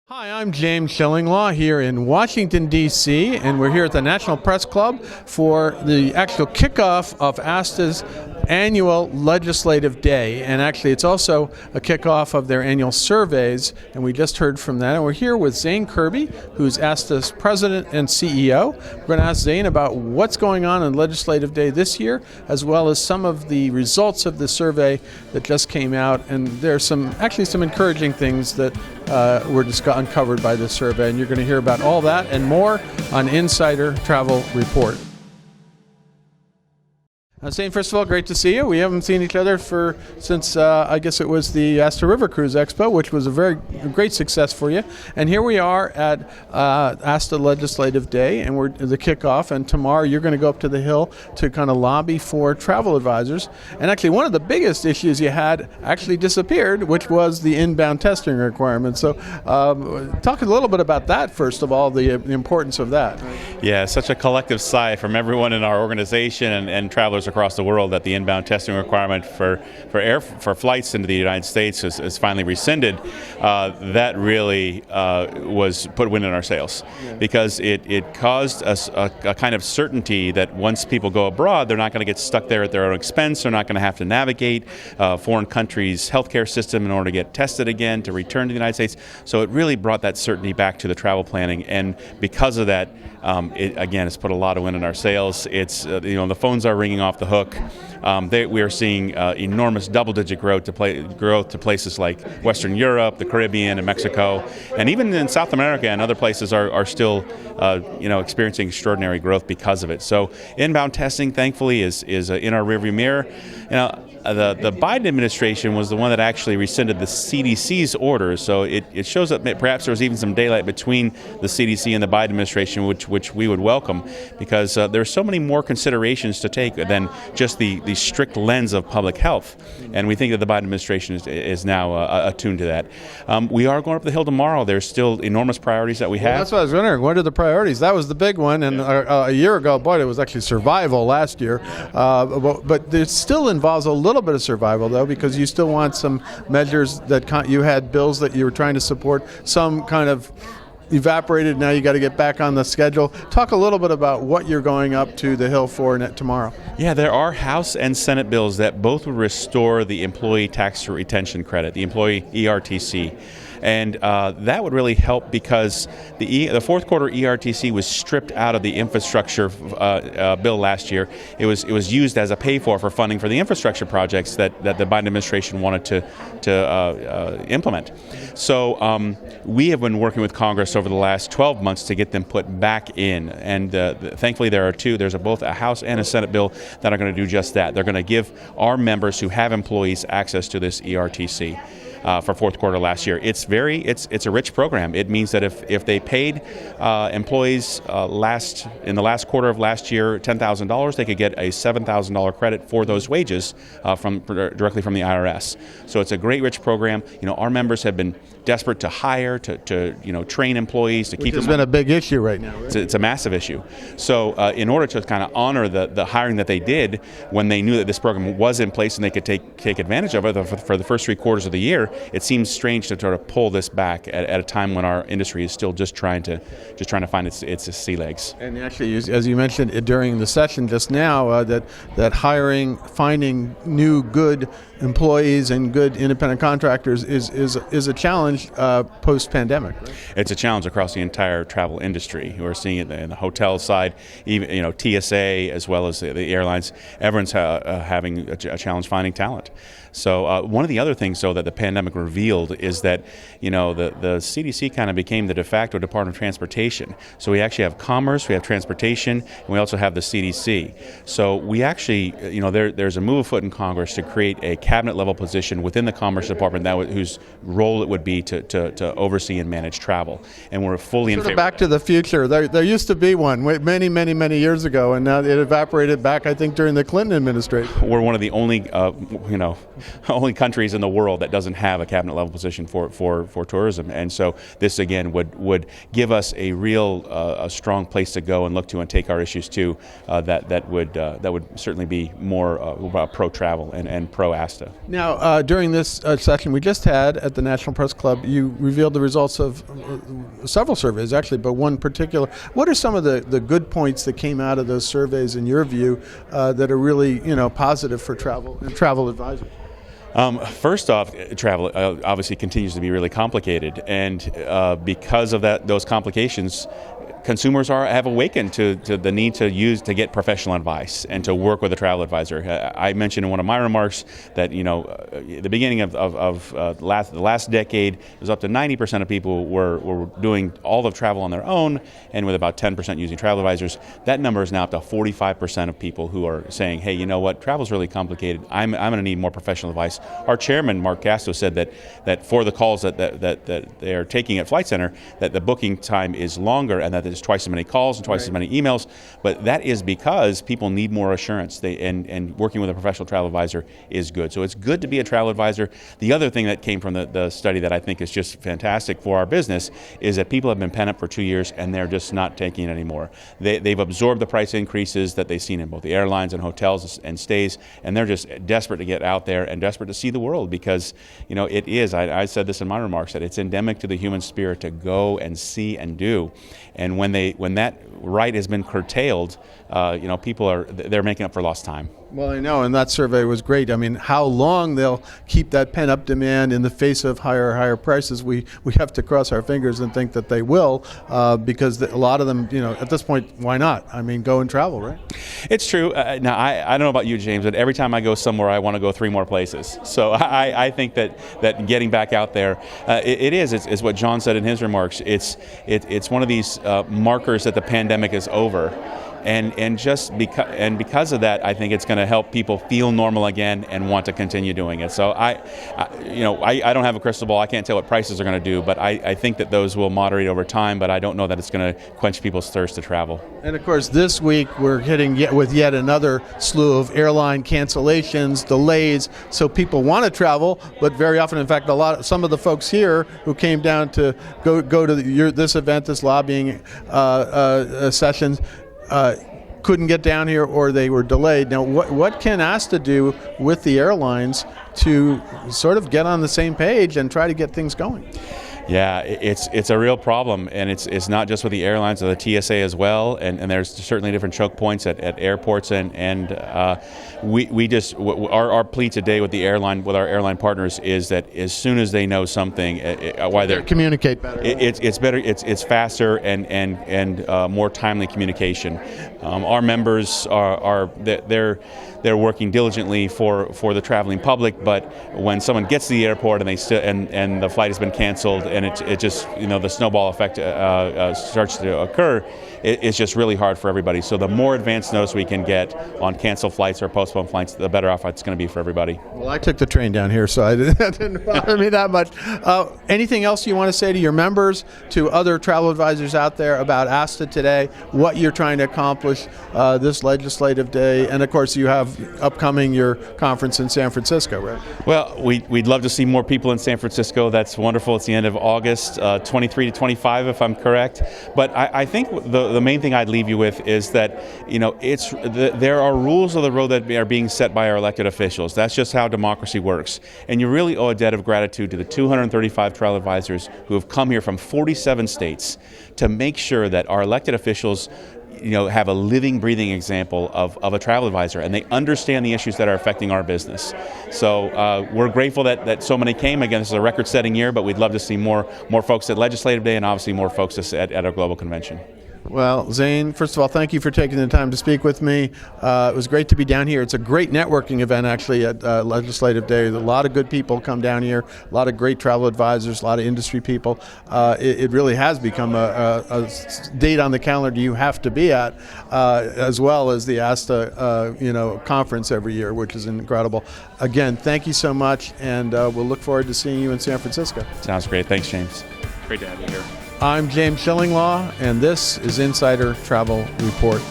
Hi, I'm James Shillinglaw here in Washington, D.C., and we're here at the National Press Club for the actual kickoff of ASTA's annual legislative day. And actually, it's also a kickoff of their annual surveys, and we just heard from that. And we're here with Zane Kirby, who's ASTA's president and CEO. We're going to ask Zane about what's going on legislative day this year, as well as some of the results of the survey that just came out. And there's some encouraging things that were uncovered by this survey, and you're going to hear about all that and more on Insider Travel Report. Zane, first of all, great to see you. We haven't seen each other since I guess it was the ASTA River Cruise Expo, which was a great success for you. And here we are at ASTA Legislative Day, and we're the kickoff. And tomorrow you're going to go up to the Hill to kind of lobby for travel advisors. And actually, one of the biggest issues you had actually disappeared, which was the inbound testing requirement. So, talk a little bit about that. First of all, the importance of that. Yeah, such a collective sigh from everyone in our organization and travelers across the world that the inbound testing requirement for flights into the United States is finally rescinded. That really was put wind in our sails, because it caused us a kind of certainty that once people go abroad, they're not going to get stuck there at their own expense. They're not going to have to navigate foreign countries' healthcare system in order to get tested again to return to the United States. So it really brought that certainty back to the travel planning, and because of that, it's put a lot of wind in our sails. It's the phones are ringing off the hook. We are seeing enormous double-digit growth to places like Western Europe, the Caribbean, and Mexico, and even in South America and other places are still experiencing extraordinary growth because of it. So inbound testing, thankfully, is in our rearview mirror. The Biden administration was the one that actually rescinded the CDC's orders, so it shows that perhaps there was even some daylight between the CDC and the Biden administration, which we would welcome, because there are so many more considerations to take than just the strict lens of public health, and we think that the Biden administration is now attuned to that. We are going up the Hill tomorrow. There's still enormous priorities that we have. Well, that's what I was wondering. What are the priorities? That was the big one, and a year ago, boy, it was actually survival last year, but it still involves a little bit of survival, though, because you still want some measures that you had bills that you were trying to support, some kind of evaporated. Now you got to get back on the schedule. Talk a little bit about what you're going up to the Hill for tomorrow. Yeah, there are House and Senate bills that both would restore the employee tax retention credit, the employee ERTC. And that would really help, because the fourth quarter ERTC was stripped out of the infrastructure bill last year. It was used as a pay-for funding for the infrastructure projects that the Biden administration wanted to implement. So we have been working with Congress over the last 12 months to get them put back in. And thankfully there are two. There's both a House and a Senate bill that are going to do just that. They're going to give our members who have employees access to this ERTC. For fourth quarter last year. It's a rich program. It means that if they paid employees in the last quarter of last year $10,000, they could get a $7,000 credit for those wages directly from the IRS. So it's a great rich program. Our members have been desperate to hire, to train employees, to keep them. Which has been a big issue right now. Right? It's a massive issue. So in order to kind of honor the hiring that they did when they knew that this program was in place and they could take advantage of it for the first 3 quarters of the year, it seems strange to sort of pull this back at a time when our industry is still just trying to find its sea legs. And actually, as you mentioned during the session just now, that hiring, finding new good employees and good independent contractors is a challenge post-pandemic. Right? It's a challenge across the entire travel industry. We're seeing it in the hotel side, even TSA as well as the airlines. Everyone's having a challenge finding talent. So one of the other things, though, that the pandemic revealed is that the CDC kind of became the de facto Department of Transportation. So we actually have Commerce, we have Transportation, and we also have the CDC. So we actually, there's a move afoot in Congress to create a cabinet-level position within the Commerce Department whose role it would be to oversee and manage travel. And we're fully in favor. Back to the future. There used to be one many, many, many years ago, and now it evaporated back, I think, during the Clinton administration. We're one of the only countries in the world that doesn't have a cabinet level position for tourism, and so this again would give us a real a strong place to go and look to and take our issues to that would certainly be more pro travel and pro ASTA. ASTA. Now, during this session we just had at the National Press Club, you revealed the results of several surveys, actually, but one particular. What are some of the good points that came out of those surveys, in your view, that are really positive for travel advisors? First off, travel obviously continues to be really complicated, and because of those complications, consumers have awakened to the need to get professional advice and to work with a travel advisor. I mentioned in one of my remarks that the beginning of the last decade, it was up to 90% of people were doing all of travel on their own, and with about 10% using travel advisors. That number is now up to 45% of people who are saying, hey, you know what, travel's really complicated. I'm going to need more professional advice. Our chairman, Mark Casto, said that for the calls that they are taking at Flight Center, that the booking time is longer and that there's twice as many calls and twice as many emails, but that is because people need more assurance. And working with a professional travel advisor is good. So it's good to be a travel advisor. The other thing that came from the study that I think is just fantastic for our business is that people have been pent up for 2 years and they're just not taking it anymore. They've absorbed the price increases that they've seen in both the airlines and hotels and stays, and they're just desperate to get out there and desperate to see the world, because it is, I said this in my remarks, that it's endemic to the human spirit to go and see and do. And when that right has been curtailed, people they're making up for lost time. Well, I know, and that survey was great. I mean, how long they'll keep that pent-up demand in the face of higher prices, we have to cross our fingers and think that they will, because a lot of them, at this point, why not? I mean, go and travel, right? It's true. Now, I don't know about you, James, but every time I go somewhere, I want to go 3 more places. So I think that getting back out there, it's what John said in his remarks. It's one of these markers that the pandemic is over. And because of that, I think it's going to help people feel normal again and want to continue doing it. So I don't have a crystal ball. I can't tell what prices are going to do, but I think that those will moderate over time. But I don't know that it's going to quench people's thirst to travel. And of course, this week we're hitting with yet another slew of airline cancellations, delays. So people want to travel, but very often, in fact, some of the folks here who came down to go to this event, this lobbying sessions, couldn't get down here, or they were delayed. Now, what can ASTA do with the airlines to sort of get on the same page and try to get things going? Yeah, it's a real problem, and it's not just with the airlines, or the TSA as well, and there's certainly different choke points at airports, and our plea today with our airline partners is that as soon as they know something, why they communicate better. It's better. It's faster and more timely communication. Our members they're working diligently for the traveling public, but when someone gets to the airport and the flight has been canceled, and it just the snowball effect starts to occur, it's just really hard for everybody. So the more advance notice we can get on canceled flights or postponed flights, the better off it's going to be for everybody. Well, I took the train down here, so that didn't bother me that much. Anything else you want to say to your members, to other travel advisors out there about ASTA today, what you're trying to accomplish this legislative day, and of course you have upcoming your conference in San Francisco, right? Well, we'd love to see more people in San Francisco. That's wonderful. It's the end of August, 23 to 25, if I'm correct. But I think the main thing I'd leave you with is that there are rules of the road that are being set by our elected officials. That's just how democracy works. And you really owe a debt of gratitude to the 235 travel advisors who have come here from 47 states to make sure that our elected officials have a living, breathing example of a travel advisor, and they understand the issues that are affecting our business. So we're grateful that so many came. Again, this is a record-setting year, but we'd love to see more folks at Legislative Day, and obviously more folks at our global convention. Well, Zane, first of all, thank you for taking the time to speak with me. It was great to be down here. It's a great networking event, actually, at Legislative Day. A lot of good people come down here, a lot of great travel advisors, a lot of industry people. It really has become a date on the calendar you have to be at, as well as the ASTA conference every year, which is incredible. Again, thank you so much, and we'll look forward to seeing you in San Francisco. Sounds great. Thanks, James. Great to have you here. I'm James Shillinglaw, and this is Insider Travel Report.